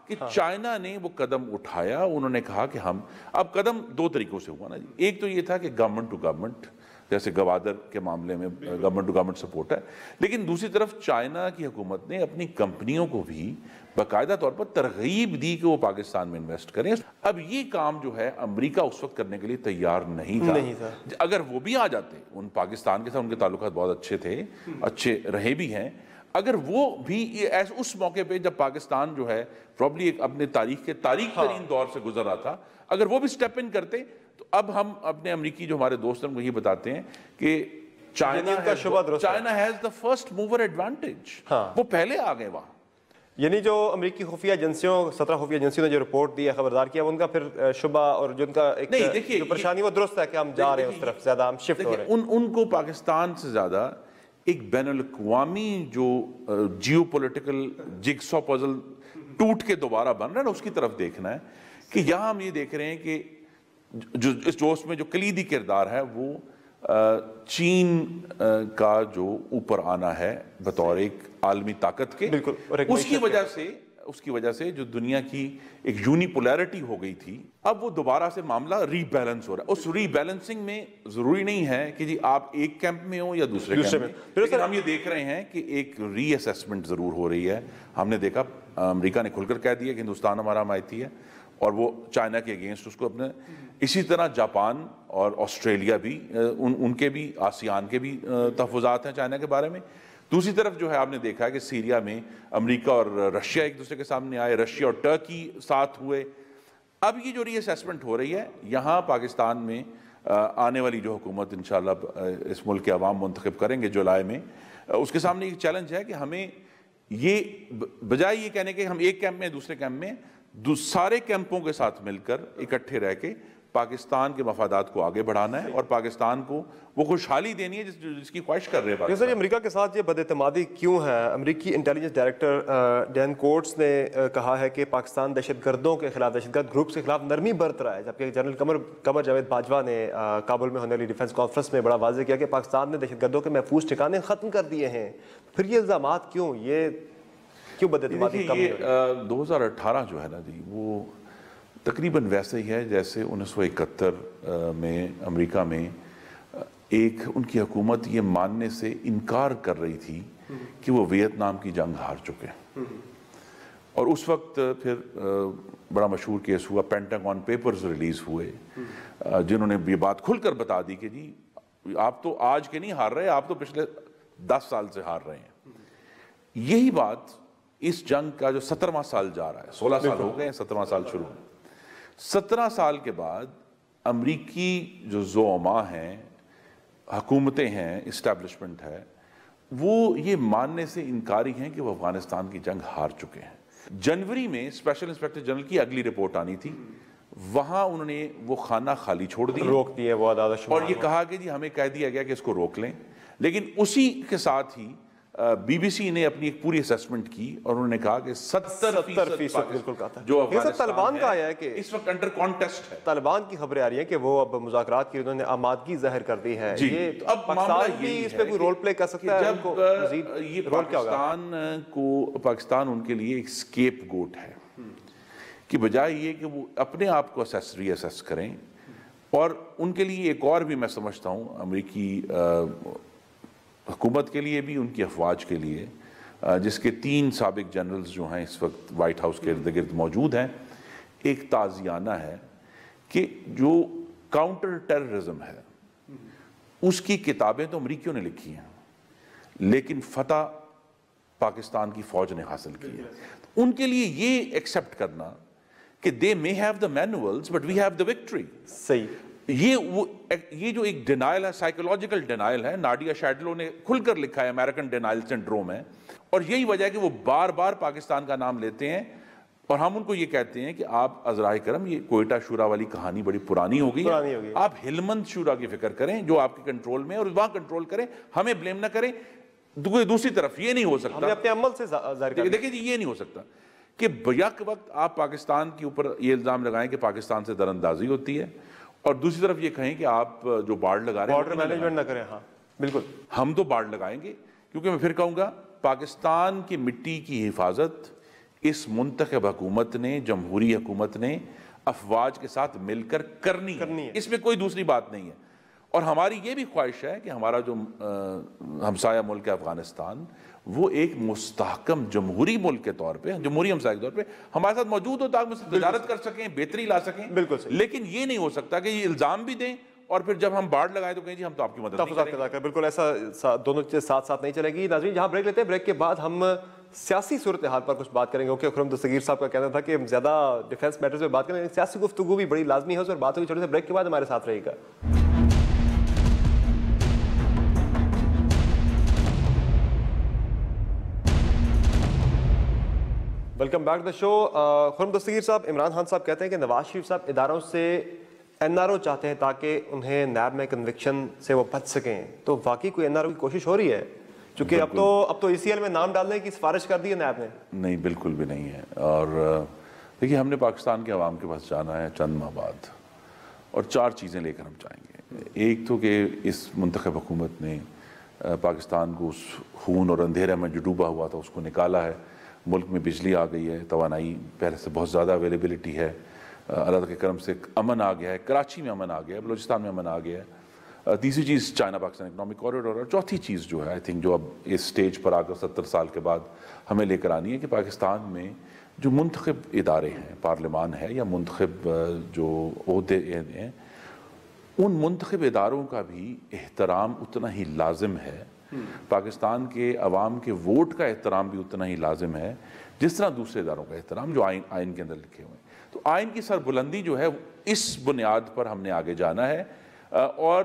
کہ چائنا نے وہ قدم اٹھایا. انہوں نے کہا کہ ہم اب قدم 2 طریقوں سے ہوا نا جی. ایک تو یہ تھا کہ گورنمنٹ ٹو گورنمنٹ، جیسے گوادر کے معاملے میں گورنمنٹ ٹو گورنمنٹ سپورٹ ہے، لیکن دوسری طرف چائنا کی حکومت نے اپنی کمپنیوں کو بھی باقاعدہ طور پر ترغیب دی کہ وہ پاکستان میں انویسٹ کریں. اب یہ کام جو ہے امریکہ اس وقت کرنے کے لیے تیار نہیں تھا. اگر وہ بھی آ جاتے، ان پاکستان کے ساتھ ان کے تعلقات بہت اچھے تھے، اچھے رہے بھی ہیں، اگر وہ بھی اس موقع پہ جب پاکستان جو ہے پروبلی ایک اپنے تاریخ ترین دور سے گزر رہا تھا، اگر وہ بھی سٹیپ ان کرتے، تو اب ہم اپنے امریکی جو ہمارے دوست ہیں کو یہ بتاتے ہیں کہ China has the first mover advantage. وہ پہلے آ گئے وہاں. یعنی جو امریکی خفیہ ایجنسیوں 17 خفیہ ایجنسیوں نے جو رپورٹ دی ہے، خبردار کیا، ان کا پھر شبہ اور جو ان کا ایک جو پریشانی وہ درست ہے کہ ہم جا رہے ہیں اس طرف زیادہ، ہم شفٹ ہو رہے ہیں. ان کو پاکستان سے زیادہ ایک بین الاقوامی جو جیو پولیٹیکل جگ سو پزل ٹوٹ کے دوبارہ بن رہا ہے نا، اس کی طرف دیکھنا ہے. کہ یہاں ہم یہ دیکھ رہے ہیں کہ جو اس میں جو کلیدی کردار ہے وہ چین کا جو اوپر آنا ہے بطور ایک عالمی طاقت کے، اس کی وجہ سے جو دنیا کی ایک یونی پولیرٹی ہو گئی تھی، اب وہ دوبارہ سے معاملہ ری بیلنس ہو رہا ہے. اس ری بیلنسنگ میں ضروری نہیں ہے کہ جی آپ ایک کیمپ میں ہوں یا دوسرے کیمپ میں، لیکن ہم یہ دیکھ رہے ہیں کہ ایک ری اسیسمنٹ ضرور ہو رہی ہے. ہم نے دیکھا امریکہ نے کھل کر کہہ دیا کہ ہندوستان ہمارا حمایتی ہے اور وہ چائنا کے اگینسٹ اس کو اپنے، اسی طرح جاپان اور آسٹریلیا بھی، ان کے بھی، آسیان کے بھی تحفظات ہیں چائنا کے بارے میں. دوسری طرف جو ہے آپ نے دیکھا ہے کہ سیریا میں امریکہ اور رشیا ایک دوسرے کے سامنے آئے، رشیا اور ٹرکی ساتھ ہوئے. اب یہ جو ری اسیسمنٹ ہو رہی ہے یہاں پاکستان میں آنے والی جو حکومت انشاءاللہ اس ملک کے عوام منتخب کریں گے جولائی میں، اس کے سامنے ایک چیلنج ہے کہ ہمیں یہ بجائے یہ کہنے کہ ہم ایک کیمپ میں دوسرے کیمپ میں، سارے کیمپوں کے ساتھ مل کر اکٹھے رہ کے پاکستان کے مفادات کو آگے بڑھانا ہے اور پاکستان کو وہ خوشحالی دینی ہے جس کی خواہش کر رہے ہیں. سر، امریکہ کے ساتھ یہ بد اعتمادی کیوں ہے؟ امریکی انٹیلیجنس ڈائریکٹر ڈین کوٹس نے کہا ہے کہ پاکستان دہشت گردوں کے خلاف، دہشت گرد گروپس کے خلاف نرمی برت رہا ہے، جبکہ جنرل قمر جاوید باجوہ نے کابل میں ہونے والی ڈیفنس کانفرنس میں بڑا واضح کیا کہ پاکستان نے دہشت گردوں کے محفوظ ٹھکانے ختم کر دیے ہیں. پھر یہ الزامات کیوں بد اعتمادی کم ہوئی؟ 2018 جو ہے نا جی، وہ تقریباً ویسے ہی ہے جیسے 1971 میں امریکہ میں ایک ان کی حکومت یہ ماننے سے انکار کر رہی تھی کہ وہ ویتنام کی جنگ ہار چکے. اور اس وقت پھر بڑا مشہور کیس ہوا، پینٹاگون پیپرز ریلیز ہوئے جنہوں نے یہ بات کھل کر بتا دی کہ جی آپ تو آج کے نہیں ہار رہے، آپ تو پچھلے 10 سال سے ہار رہے ہیں۔ یہی بات اس جنگ کا جو 17واں سال جا رہا ہے، 16 سال ہو گئے ہیں، 17واں سال شروع ہے، 17 سال کے بعد امریکی جو زعماء ہیں، حکومتیں ہیں، اسٹیبلشمنٹ ہے، وہ یہ ماننے سے انکاری ہیں کہ وہ افغانستان کی جنگ ہار چکے ہیں۔ جنوری میں اسپیشل انسپیکٹر جنرل کی اگلی رپورٹ آنی تھی، وہاں انہوں نے وہ خانہ خالی چھوڑ دیا، روک دیے وہ عدالت، اور یہ کہا کہ جی ہمیں کہہ دیا گیا کہ اس کو روک لیں، لیکن اسی کے ساتھ ہی بی بی سی نے اپنی ایک پوری اسیسمنٹ کی اور انہوں نے کہا کہ 70% بالکل کہا تھا۔ جو طالبان کا آیا ہے کہ اس وقت انڈر کانٹیسٹ ہے، طالبان کی خبریں آ رہی ہیں کہ وہ اب مذاکرات کی انہوں نے آمادگی ظاہر کر دی ہے۔ یہ اب پاکستان بھی اس پہ کوئی رول پلے کر سکتا ہے؟ جب یہ پاکستان ان کے لیے ایک اسکیپ گوٹ ہے کہ بجائے یہ کہ وہ اپنے آپ کو ری اسیس کریں، اور ان کے لیے ایک اور بھی میں سمجھتا ہوں امریکی حکومت کے لیے بھی، ان کی افواج کے لیے، جس کے 3 سابق جنرلز جو ہیں اس وقت وائٹ ہاؤس کے ارد گرد موجود ہیں، ایک تعزیانہ ہے کہ جو کاؤنٹر ٹیررزم ہے اس کی کتابیں تو امریکیوں نے لکھی ہیں، لیکن فتح پاکستان کی فوج نے حاصل کی ہے۔ ان کے لیے یہ ایکسیپٹ کرنا کہ they may have the manuals but we have the victory، صحیح، یہ جو ایک ڈینائل ہے، سائیکولوجیکل ڈینائل ہے، ناڈیا شیڈلو نے کھل کر لکھا ہے امریکن ڈینائل سنڈروم ہے، اور یہی وجہ ہے کہ وہ بار بار پاکستان کا نام لیتے ہیں، اور ہم ان کو یہ کہتے ہیں کہ آپ عذرائے کرم، یہ کوئٹہ شورا والی کہانی بڑی پرانی ہو گئی ہے، آپ ہلمند شورا کی فکر کریں جو آپ کے کنٹرول میں، اور وہاں کنٹرول کریں، ہمیں بلیم نہ کریں۔ دوسری طرف یہ نہیں ہو سکتا، ہمیں اپنے عمل سے ظاہر کریں، دیکھیں جی یہ نہیں ہو سکتا کہ بیک وقت آپ پاکستان کے اوپر یہ الزام لگائیں کہ پاکستان سے دراندازی ہوتی ہے، اور دوسری طرف یہ کہیں کہ آپ جو بارڈ لگا رہے ہیں بارڈر مینجمنٹ نہ کریں۔ ہاں بالکل، ہم تو بارڈ لگائیں گے، کیونکہ میں پھر کہوں گا پاکستان کی مٹی کی حفاظت اس منتخب حکومت نے، جمہوری حکومت نے افواج کے ساتھ مل کر کرنی ہے، اس میں کوئی دوسری بات نہیں ہے۔ اور ہماری یہ بھی خواہش ہے کہ ہمارا جو ہمسایہ ملک ہے افغانستان، وہ ایک مستحکم جمہوری ملک کے طور پہ، جمہوری ہمسایہ کے طور پہ ہمارے ساتھ موجود ہو تاکہ ہم سے تجارت کر سکیں، بہتری لا سکیں۔ بالکل صحیح، لیکن یہ نہیں ہو سکتا کہ یہ الزام بھی دیں اور پھر جب ہم بارڈ لگائیں تو کہیں جی ہم تو آپ کی مدد نہیں کریں گے۔ بالکل ایسا دونوں چیزیں ساتھ ساتھ نہیں چلے گی۔ ناظرین جہاں بریک لیتے ہیں، بریک کے بعد ہم سیاسی صورتحال پر کچھ بات کریں گے، کیونکہ خرم دستگیر صاحب کا کہنا تھا کہ زیادہ ڈیفینس میٹرز پہ بات کریں، سیاسی گفتگو بھی بڑی لازمی ہے، اس پر بات ہوگی۔ چھوٹے سے بریک کے بعد ہمارے ساتھ رہے گا۔ ویلکم بیک ٹو دا شو۔ خرم دستگیر صاحب، عمران خان صاحب کہتے ہیں کہ نواز شریف صاحب اداروں سے این آر او چاہتے ہیں تاکہ انہیں نیب میں کنوکشن سے وہ بچ سکیں، تو واقعی کوئی این آر او کی کوشش ہو رہی ہے؟ چونکہ اب تو ای سی ایل میں نام ڈالنے کی سفارش کر دی ہے نیب نے۔ نہیں، بالکل بھی نہیں ہے۔ اور دیکھیے، ہم نے پاکستان کے عوام کے پاس جانا ہے چند ماہ بعد، اور 4 چیزیں لے کر ہم جائیں گے۔ ایک تو کہ اس منتخب حکومت نے پاکستان کو اس خون اور اندھیرے میں جو ڈوبا ہوا تھا اس کو نکالا ہے، ملک میں بجلی آ گئی ہے، توانائی پہلے سے بہت زیادہ اویلیبلٹی ہے، اللہ تعالیٰ کے کرم سے امن آ گیا ہے، کراچی میں امن آ گیا ہے، بلوچستان میں امن آ گیا ہے۔ تیسری چیز چائنا پاکستان اکنامک کوریڈور، اور چوتھی چیز جو ہے آئی تھنک جو اب اس سٹیج پر آ کر 70 سال کے بعد ہمیں لے کر آنی ہے کہ پاکستان میں جو منتخب ادارے ہیں، پارلیمان ہے یا منتخب جو عہدے ہیں، ان منتخب اداروں کا بھی احترام اتنا ہی لازم ہے، پاکستان کے عوام کے ووٹ کا احترام بھی اتنا ہی لازم ہے جس طرح دوسرے اداروں کا احترام جو آئین کے اندر لکھے ہوئے ہیں۔ تو آئین کی سربلندی جو ہے اس بنیاد پر ہم نے آگے جانا ہے، اور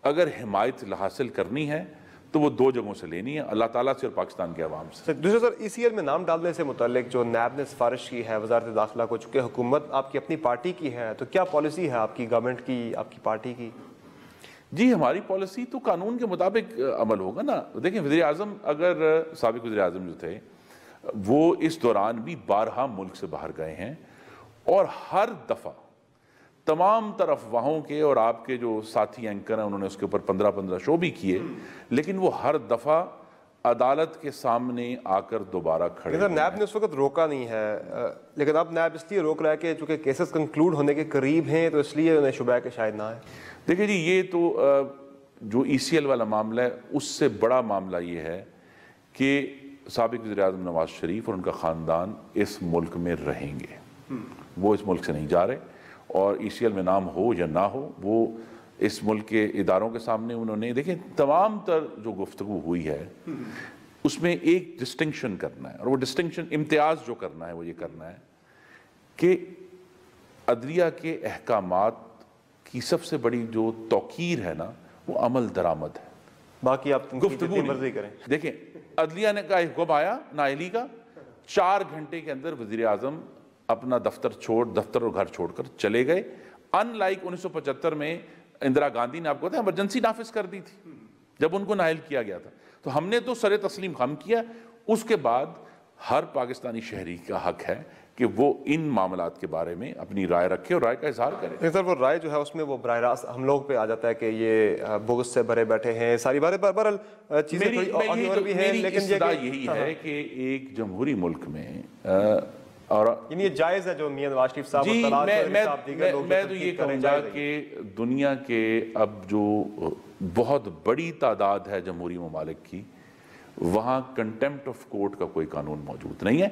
اگر حمایت حاصل کرنی ہے تو وہ 2 جگہوں سے لینی ہے، اللہ تعالیٰ سے اور پاکستان کے عوام سے۔ دوسرے سر، ای سی ایل میں نام ڈالنے سے متعلق جو نیب نے سفارش کی ہے وزارت داخلہ کو، چونکہ حکومت آپ کی اپنی پارٹی کی ہے، تو کیا پالیسی ہے آپ کی گورنمنٹ کی، آپ کی پارٹی کی؟ جی، ہماری پالیسی تو قانون کے مطابق عمل ہوگا نا۔ دیکھیں، وزیر اعظم، اگر سابق وزیر اعظم جو تھے وہ اس دوران بھی 12 ملک سے باہر گئے ہیں، اور ہر دفعہ تمام تر افواہوں کے، اور آپ کے جو ساتھی اینکر ہیں انہوں نے اس کے اوپر 15 شو بھی کیے، لیکن وہ ہر دفعہ عدالت کے سامنے آ کر دوبارہ کھڑے ہیں۔ نیب نے اس وقت روکا نہیں ہے، لیکن اب نیب اس لیے روک رہا ہے کہ چونکہ کیسز کنکلوڈ ہونے کے قریب ہیں تو اس لیے انہیں شبہ ہے کہ شاید نہ ہے۔ دیکھیں جی، یہ تو جو ای سی ایل والا معاملہ ہے، اس سے بڑا معاملہ یہ ہے کہ سابق وزیر اعظم نواز شریف اور ان کا خاندان اس ملک میں رہیں گے، وہ اس ملک سے نہیں جا رہے، اور ECL میں نام ہو یا نہ ہو، وہ اس ملک کے اداروں کے سامنے انہوں نے دیکھیں تمام تر جو گفتگو ہوئی ہے اس میں ایک ڈسٹنکشن کرنا ہے، اور وہ ڈسٹنکشن امتیاز جو کرنا ہے وہ یہ کرنا ہے کہ عدلیہ کے احکامات کی سب سے بڑی جو توقیر ہے نا وہ عمل درآمد ہے، باقی آپ گفتگو مرضی کریں۔ دیکھیں عدلیہ نے کا حکم آیا نااہلی کا، 4 گھنٹے کے اندر وزیر اعظم اپنا دفتر اور گھر چھوڑ کر چلے گئے، ان لائک 1975 میں اندرا گاندھی نے آپ کو پتا ہے ایمرجنسی نافذ کر دی تھی جب ان کو نااہل کیا گیا تھا، تو ہم نے تو سر تسلیم خم کیا۔ اس کے بعد ہر پاکستانی شہری کا حق ہے کہ وہ ان معاملات کے بارے میں اپنی رائے رکھے اور رائے کا اظہار کرے۔ سر وہ رائے جو ہے اس میں وہ براہ راست ہم لوگ پہ آ جاتا ہے کہ یہ بغض سے بھرے بیٹھے ہیں، ساری بارے بہرحال چیزیں تھوڑی اور بھی ہیں، لیکن یہی ہے کہ ایک جمہوری ملک میں اور یعنی یہ جائز ہے جو میاں نواز شریف صاحب جی میں تو یہ کہوں گا کہ کہ دنیا کے اب جو بہت بڑی تعداد ہے جمہوری ممالک کی، وہاں کنٹیمپٹ آف کورٹ کا کوئی قانون موجود نہیں ہے۔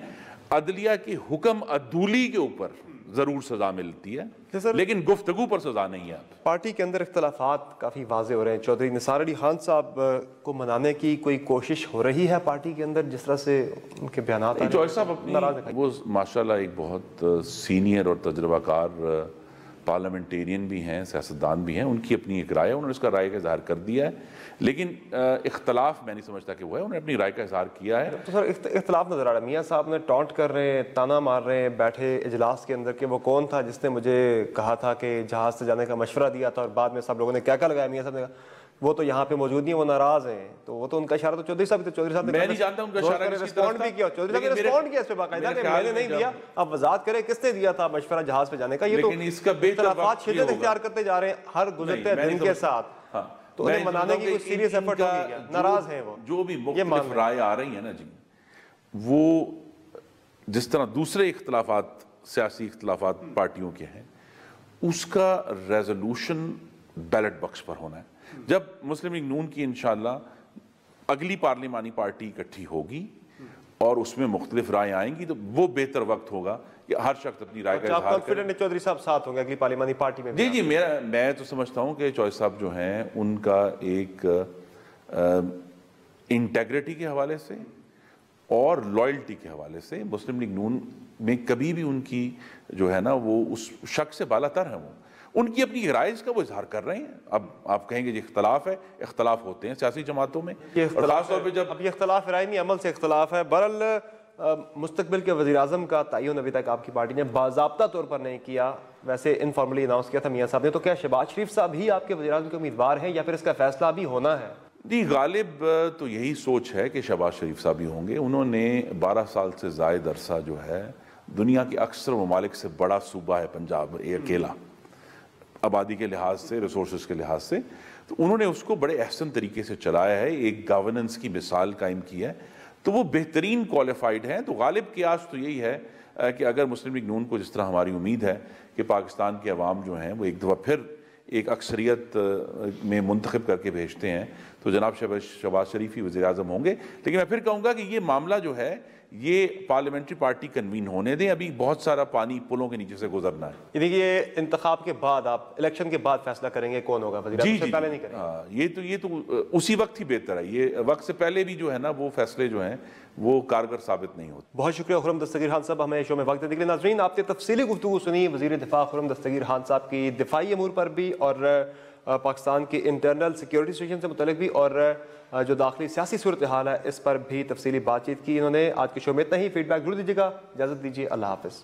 عدلیہ کے حکم عدولی کے اوپر ضرور سزا ملتی ہے لیکن گفتگو پر سزا نہیں ہے۔ پارٹی کے اندر اختلافات کافی واضح ہو رہے ہیں، چودھری نثار علی خان صاحب کو منانے کی کوئی کوشش ہو رہی ہے پارٹی کے اندر جس طرح سے ان کے بیانات ہیں؟ چوہدری صاحب وہ ماشاءاللہ ایک بہت سینئر اور تجربہ کار پارلیمنٹیرین بھی ہیں، سیاستدان بھی ہیں، ان کی اپنی ایک رائے ہے، انہوں نے اس کا رائے کا اظہار کر دیا ہے، لیکن اختلاف میں نہیں سمجھتا کہ وہ ہے، انہوں نے اپنی رائے کا اظہار کیا ہے۔ تو سر اختلاف نظر آ رہا ہے، میاں صاحب نے ٹانٹ کر رہے ہیں، تانا مار رہے ہیں بیٹھے اجلاس کے اندر کہ وہ کون تھا جس نے مجھے کہا تھا کہ جہاز سے جانے کا مشورہ دیا تھا، اور بعد میں سب لوگوں نے کیا لگایا، میاں صاحب نے کہا وہ تو یہاں پہ موجود نہیں، وہ ناراض ہیں، تو وہ تو ان کا اشارہ تو چودھری صاحب نے میں نہیں جانتا ان کا اشارہ رسپونڈ بھی کیا، چودھری صاحب نے رسپونڈ کیا اس پہ باقاعدہ کہ میں نے نہیں دیا، اب وضاحت کرے کس نے دیا تھا مشورہ جہاز پہ جانے کا۔ یہ تو اختلافات شدت اختیار کرتے جا رہے ہیں ہر گزرتے دن کے ساتھ، تو انہیں منانے کی کوئی سیریس ایفرٹ ہوگی کیا؟ ناراض ہیں وہ جو بھی مختلف رائے آ رہی ہیں نا جی، وہ جس طرح دوسرے اختلافات سیاسی اختلافات پارٹیوں کے ہیں، اس کا ریزولوشن بیلٹ باکس پر ہونا ہے۔ جب مسلم لیگ نون کی انشاءاللہ اگلی پارلیمانی پارٹی اکٹھی ہوگی اور اس میں مختلف رائے آئیں گی تو وہ بہتر وقت ہوگا کہ ہر شخص اپنی رائے کا اظہار کرے۔ آپ چودھری صاحب ساتھ ہوں گے اگلی پارلیمانی پارٹی میں؟ جی میں تو سمجھتا ہوں کہ چوہدری صاحب جو ہیں ان کا ایک انٹیگریٹی کے حوالے سے اور لائلٹی کے حوالے سے مسلم لیگ نون میں کبھی بھی ان کی جو ہے نا وہ اس شخص سے بالا تر ہیں، وہ ان کی اپنی رائے کا وہ اظہار کر رہے ہیں۔ اب آپ کہیں گے یہ اختلاف ہے، اختلاف ہوتے ہیں سیاسی جماعتوں میں، اور خاص طور پہ جب اب یہ اختلاف رائے نہیں عمل سے اختلاف ہے۔ بہرحال مستقبل کے وزیر اعظم کا تعین ابھی تک آپ کی پارٹی نے باضابطہ طور پر نہیں کیا، ویسے انفارملی اناؤنس کیا تھا میاں صاحب نے، تو کیا شہباز شریف صاحب ہی آپ کے وزیر اعظم کے امیدوار ہیں یا پھر اس کا فیصلہ بھی ہونا ہے؟ جی غالب تو یہی سوچ ہے کہ شہباز شریف صاحب ہی ہوں گے۔ انہوں نے 12 سال سے زائد عرصہ جو ہے دنیا کے اکثر ممالک سے بڑا صوبہ ہے پنجاب، یہ اکیلا آبادی کے لحاظ سے، ریسورسز کے لحاظ سے، تو انہوں نے اس کو بڑے احسن طریقے سے چلایا ہے، ایک گورننس کی مثال قائم کی ہے، تو وہ بہترین کوالیفائڈ ہیں۔ تو غالب قیاس تو یہی ہے کہ اگر مسلم لیگ نون کو جس طرح ہماری امید ہے کہ پاکستان کے عوام جو ہیں وہ ایک دفعہ پھر ایک اکثریت میں منتخب کر کے بھیجتے ہیں تو جناب شہباز شریف ہی وزیر اعظم ہوں گے۔ لیکن میں پھر کہوں گا کہ یہ معاملہ جو ہے یہ پارلیمنٹری پارٹی کنوین ہونے دیں، ابھی بہت سارا پانی پلوں کے نیچے سے گزرنا ہے۔ یعنی کہ یہ انتخاب کے بعد آپ الیکشن کے بعد فیصلہ کریں گے کون ہوگا وزیر اعظم، سے پہلے نہیں کریں گے؟ یہ تو اسی وقت ہی بہتر ہے، یہ وقت سے پہلے بھی جو ہے نا وہ فیصلے جو ہیں وہ کارگر ثابت نہیں ہوتے۔ بہت شکریہ خرم دستگیر خان صاحب ہمیں شو میں وقت دینے کے لیے۔ ناظرین آپ نے تفصیلی گفتگو سنی وزیر دفاع خرم دستگیر خان صاحب کی دفاعی امور پر بھی، اور پاکستان کی انٹرنل سیکیورٹی سچویشن سے متعلق بھی، اور جو داخلی سیاسی صورتحال ہے اس پر بھی تفصیلی بات چیت کی انہوں نے۔ آج کے شو میں اتنا ہی، فیڈ بیک ضرور دیجیے گا، اجازت دیجیے، اللہ حافظ۔